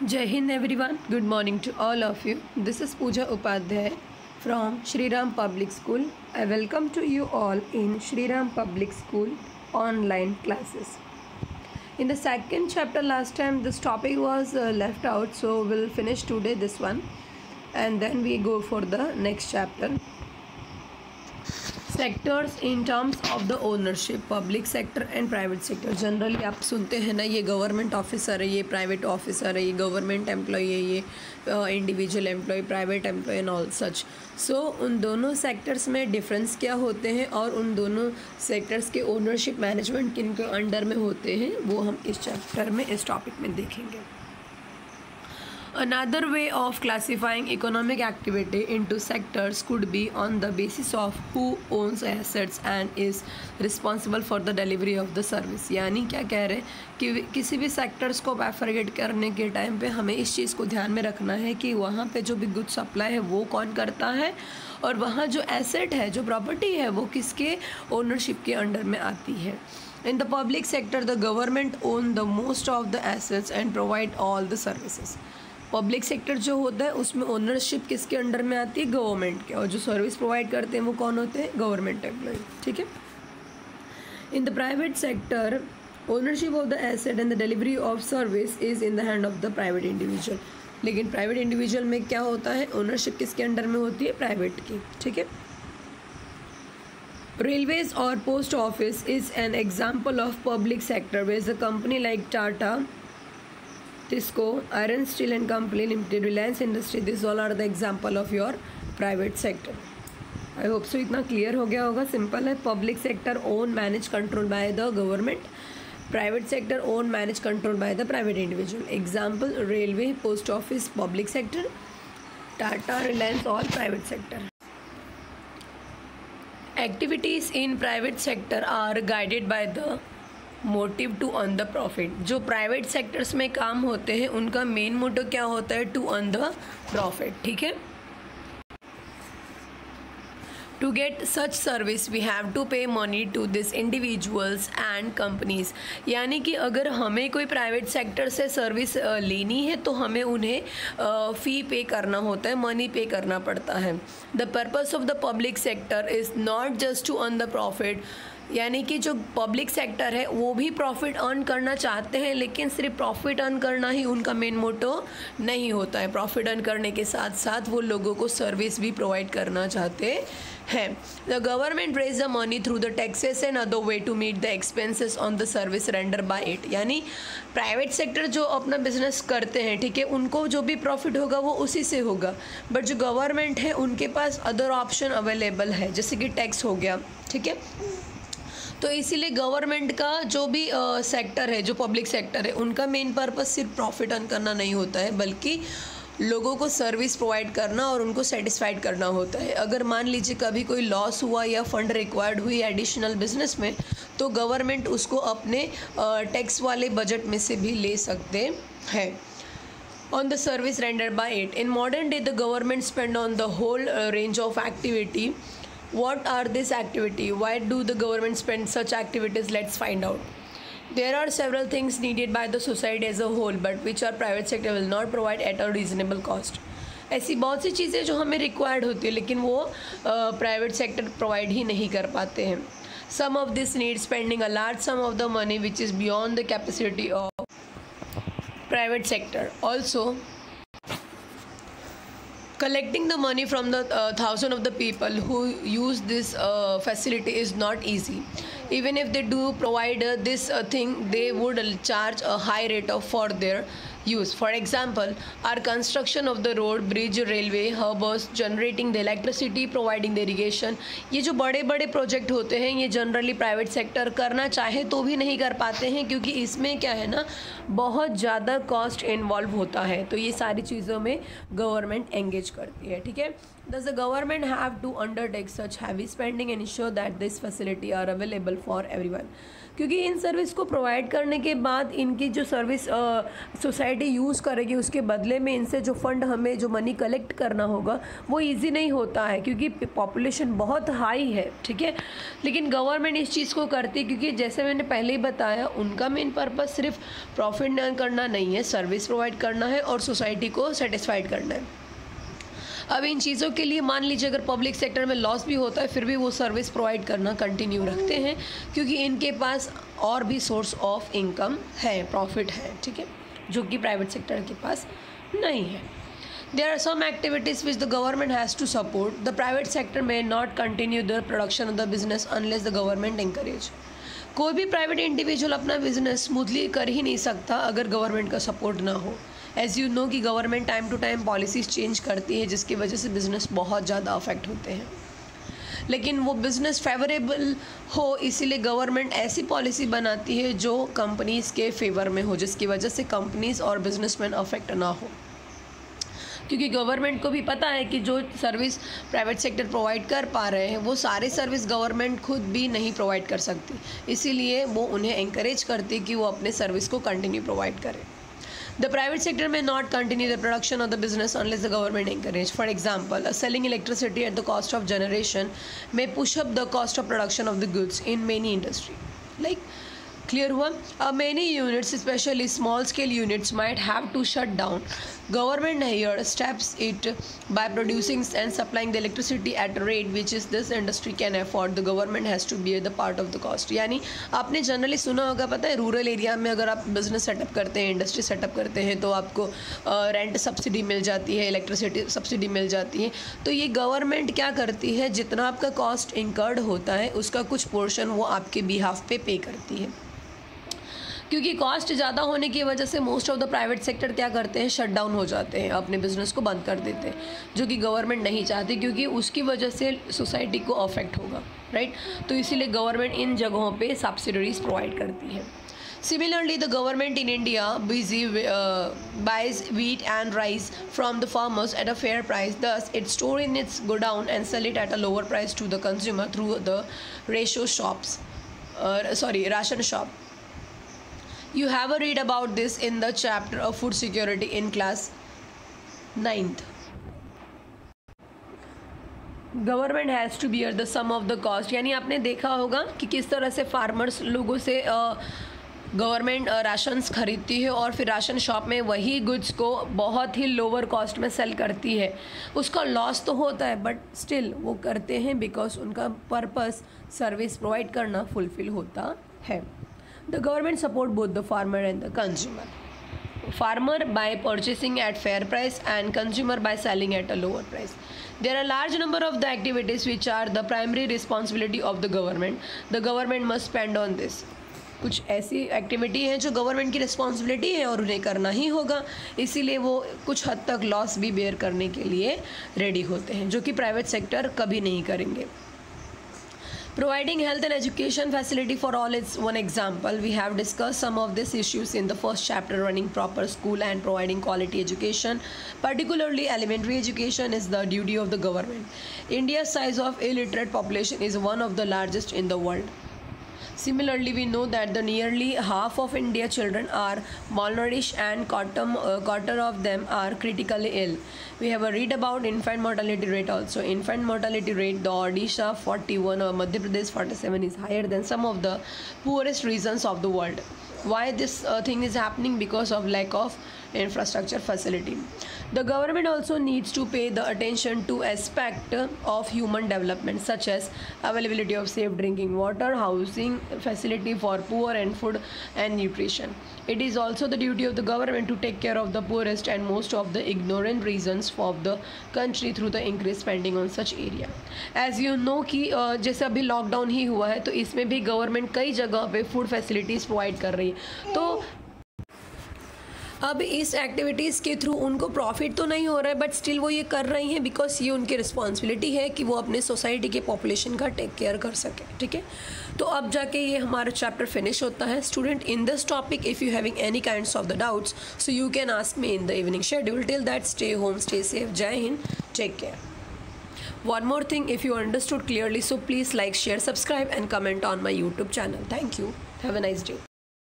Jai Hind everyone, good morning to all of you. This is Pooja Upadhyay from Shri Ram Public School. I welcome to you all in Shri Ram Public School online classes. In the second chapter last time this topic was left out, so we'll finish today this one and then we go for the next chapter. Sectors in terms of the ownership, public sector and private sector. Generally आप सुनते हैं ना, ये government officer है, ये private officer है, ये government employee है, ये individual employee, private employee and all such. So उन दोनों सेक्टर्स में डिफरेंस क्या होते हैं और उन दोनों सेक्टर्स के ओनरशिप मैनेजमेंट किन के अंडर में होते हैं वो हम इस चैप्टर में, इस टॉपिक में देखेंगे. Another way of classifying economic activity into sectors could be on the basis of who owns assets and is responsible for the delivery of the service. यानी क्या कह रहे हैं कि किसी भी सेक्टर्स को बाइफरगेट करने के टाइम पे हमें इस चीज़ को ध्यान में रखना है कि वहाँ पे जो भी गुड सप्लाई है वो कौन करता है और वहाँ जो एसेट है, जो प्रॉपर्टी है, वो किसके ओनरशिप के अंडर में आती है. In the public sector, the government own the most of the assets and provide all the services. Public sector जो होता है उसमें ओनरशिप किसके अंडर में आती है? गवर्नमेंट के. और जो सर्विस प्रोवाइड करते हैं वो कौन होते हैं? Government employ. ठीक है. In the private sector, ownership of the asset and the delivery of service is in the hand of the private individual. लेकिन प्राइवेट इंडिविजुअल में क्या होता है? ओनरशिप किसके अंडर में होती है? प्राइवेट की. ठीक है. Railways or post office is an example of public sector where the company like Tata, Tisco, Iron Steel and Company Limited, Reliance Industry, these all are the example of your private sector. I hope so इतना clear हो गया होगा. Simple है. Public sector own, manage, controlled by the government. Private sector own, manage, controlled by the private individual. Example: railway, post office, public sector. Tata, Reliance, all private sector. Activities in private sector are guided by the motive to earn the profit. जो private sectors में काम होते हैं उनका main motive क्या होता है? To earn the profit. ठीक है. To get such service we have to pay money to this individuals and companies. यानी कि अगर हमें कोई प्राइवेट सेक्टर से सर्विस लेनी है तो हमें उन्हें फ़ी पे करना होता है, मनी पे करना पड़ता है. The purpose of the public sector is not just to earn the profit. यानी कि जो पब्लिक सेक्टर है वो भी प्रॉफिट अर्न करना चाहते हैं, लेकिन सिर्फ प्रॉफिट अर्न करना ही उनका मेन मोटो नहीं होता है. प्रॉफिट अर्न करने के साथ साथ वो लोगों को सर्विस भी प्रोवाइड करना चाहते हैं. The government raise the money through the taxes and other way to meet the expenses on the service render by it. यानी प्राइवेट सेक्टर जो अपना बिजनेस करते हैं, ठीक है, उनको जो भी प्रॉफिट होगा वो उसी से होगा. बट जो गवर्नमेंट है उनके पास अदर ऑप्शन अवेलेबल है, जैसे कि टैक्स हो गया. ठीक है. तो इसीलिए गवर्नमेंट का जो भी सेक्टर है, जो पब्लिक सेक्टर है, उनका मेन पर्पस सिर्फ प्रॉफिट अर्न करना नहीं होता है, बल्कि लोगों को सर्विस प्रोवाइड करना और उनको सेटिस्फाइड करना होता है. अगर मान लीजिए कभी कोई लॉस हुआ या फंड रिक्वायर्ड हुई एडिशनल बिजनेस में, तो गवर्नमेंट उसको अपने टैक्स वाले बजट में से भी ले सकते हैं. On the service rendered by it. In modern day, the government spend on the whole range of activity. What are this activity? Why do the government spend such activities? Let's find out. There are several things needed by the society as a whole, but which our private sector will not provide at a reasonable cost. ऐसी बहुत सी चीज़ें जो हमें required होती है लेकिन वो private sector provide ही नहीं कर पाते हैं. Some of this needs spending a large sum of the money which is beyond the capacity of private sector. Also, collecting the money from the thousand of the people who use this facility is not easy. Even if they do provide this thing, they would charge a high rate for their use. For example, our construction of the road, bridge, railway, harbors, generating the electricity, providing the irrigation. ये जो बड़े बड़े project होते हैं ये generally private sector करना चाहे तो भी नहीं कर पाते हैं, क्योंकि इसमें क्या है ना, बहुत ज़्यादा कॉस्ट इन्वॉल्व होता है. तो ये सारी चीज़ों में गवर्नमेंट एंगेज करती है. ठीक है. Does the government have to undertake such heavy spending and ensure that this facility are available for everyone? क्योंकि इन सर्विस को प्रोवाइड करने के बाद इनकी जो सर्विस सोसाइटी यूज़ करेगी उसके बदले में इनसे जो फंड हमें जो मनी कलेक्ट करना होगा वो इजी नहीं होता है, क्योंकि पॉपुलेशन बहुत हाई है, ठीक है। लेकिन गवर्नमेंट इस चीज़ को करती है क्योंकि जैसे मैंने पहले ही बताया, उनका मेन पर्पज़ सिर्फ प्रॉफिट अर्न करना नहीं है, सर्विस प्रोवाइड करना है और सोसाइटी को सेटिस्फाइड करना है। अब इन चीज़ों के लिए मान लीजिए अगर पब्लिक सेक्टर में लॉस भी होता है फिर भी वो सर्विस प्रोवाइड करना कंटिन्यू रखते हैं, क्योंकि इनके पास और भी सोर्स ऑफ इनकम है, प्रॉफिट है, ठीक है, जो कि प्राइवेट सेक्टर के पास नहीं है। There are some activities which the government has to support. The private sector may not continue the production of the business unless the government encourage. कोई भी प्राइवेट इंडिविजुअल अपना बिजनेस स्मूथली कर ही नहीं सकता अगर गवर्नमेंट का सपोर्ट ना हो। एज़ यू नो कि government time to time policies change करती है जिसकी वजह से बिज़नेस बहुत ज़्यादा अफेक्ट होते हैं, लेकिन वो बिज़नेस फेवरेबल हो इसीलिए गवर्नमेंट ऐसी पॉलिसी बनाती है जो कंपनीज़ के फेवर में हो, जिसकी वजह से कंपनीज़ और बिजनेसमैन अफेक्ट ना हो। क्योंकि गवर्नमेंट को भी पता है कि जो सर्विस प्राइवेट सेक्टर प्रोवाइड कर पा रहे हैं वो सारे सर्विस गवर्नमेंट खुद भी नहीं प्रोवाइड कर सकती, इसीलिए वो उन्हें एंकरेज करती है कि वो अपने सर्विस को कंटिन्यू प्रोवाइड करें। The private sector may not continue the production of the business unless the government encourage. For example, selling electricity at the cost of generation may push up the cost of production of the goods in many industry. Like, clear हुआ? Many units, especially small scale units, might have to shut down. Government here steps it by producing and supplying the electricity at a rate which is this industry can afford. The government has to bear the part of the cost. यानी आपने generally सुना होगा, पता है rural area में अगर आप business setup करते हैं, इंडस्ट्री सेटअप करते हैं तो आपको रेंट सब्सिडी मिल जाती है, इलेक्ट्रिसिटी सब्सिडी मिल जाती है। तो ये गवर्नमेंट क्या करती है, जितना आपका कॉस्ट इंकर्ड होता है उसका कुछ पोर्शन वो आपके बिहाफ पे करती है। क्योंकि कॉस्ट ज़्यादा होने की वजह से most of the private sector क्या करते हैं, शट डाउन हो जाते हैं, अपने बिजनेस को बंद कर देते हैं, जो कि गवर्नमेंट नहीं चाहती क्योंकि उसकी वजह से सोसाइटी को अफेक्ट होगा, राइट। तो इसीलिए गवर्नमेंट इन जगहों पे सब्सिडीज प्रोवाइड करती है। Similarly, the government in India buys wheat and rice from the farmers at a fair price. Thus, it stores in its godown and sell it at a lower price to the consumer through the ration shop. You have a read about this in the chapter of food security in class 9th. Government has to bear the sum of the cost. यानी आपने देखा होगा कि किस तरह से farmers लोगों से गवर्नमेंट राशंस खरीदती है और फिर राशन शॉप में वही गुड्स को बहुत ही लोअर कॉस्ट में सेल करती है। उसका लॉस तो होता है बट स्टिल वो करते हैं बिकॉज उनका पर्पस सर्विस प्रोवाइड करना फुलफिल होता है। The government support both the farmer and the consumer. Farmer by purchasing at fair price and consumer by selling at a lower price. There are large number of the activities which are the primary responsibility of the government. The government must spend on this. कुछ ऐसी activity है जो government की responsibility है और उन्हें करना ही होगा, इसीलिए वो कुछ हद तक लॉस भी बेयर करने के लिए रेडी होते हैं, जो कि प्राइवेट सेक्टर कभी नहीं करेंगे। Providing health and education facility for all is one example. We have discussed some of these issues in the first chapter, running proper school and providing quality education. Particularly elementary education is the duty of the government. India's size of illiterate population is one of the largest in the world. Similarly, we know that the nearly half of India children are malnourished and quarter of them are critically ill. We have a read about infant mortality rate also. Infant mortality rate, the Odisha 41 or Madhya Pradesh 47 is higher than some of the poorest regions of the world. Why this thing is happening? Because of lack of infrastructure facility. The government also needs to pay the attention to aspect of human development such as availability of safe drinking water, housing facility for poor and food and nutrition. It is also the duty of the government to take care of the poorest and most of the ignorant regions of the country through the increased spending on such area. As you know कि जैसे अभी lockdown ही हुआ है तो इसमें भी government कई जगह पे फूड फैसिलिटीज़ प्रोवाइड कर रही है। तो अब इस एक्टिविटीज़ के थ्रू उनको प्रॉफिट तो नहीं हो रहा है बट स्टिल वो ये कर रही हैं बिकॉज ये उनकी रिस्पॉन्सिबिलिटी है कि वो अपने सोसाइटी के पॉपुलेशन का टेक केयर कर सके, ठीक है। तो अब जाके ये हमारा चैप्टर फिनिश होता है। Student, in this topic if you having any kinds of the doubts so you can ask me in the evening schedule. Till that stay home, stay safe. जय Hind, take care. One more thing, if you understood clearly, so please like, share, subscribe and comment on my YouTube channel. Thank you. Have a nice day.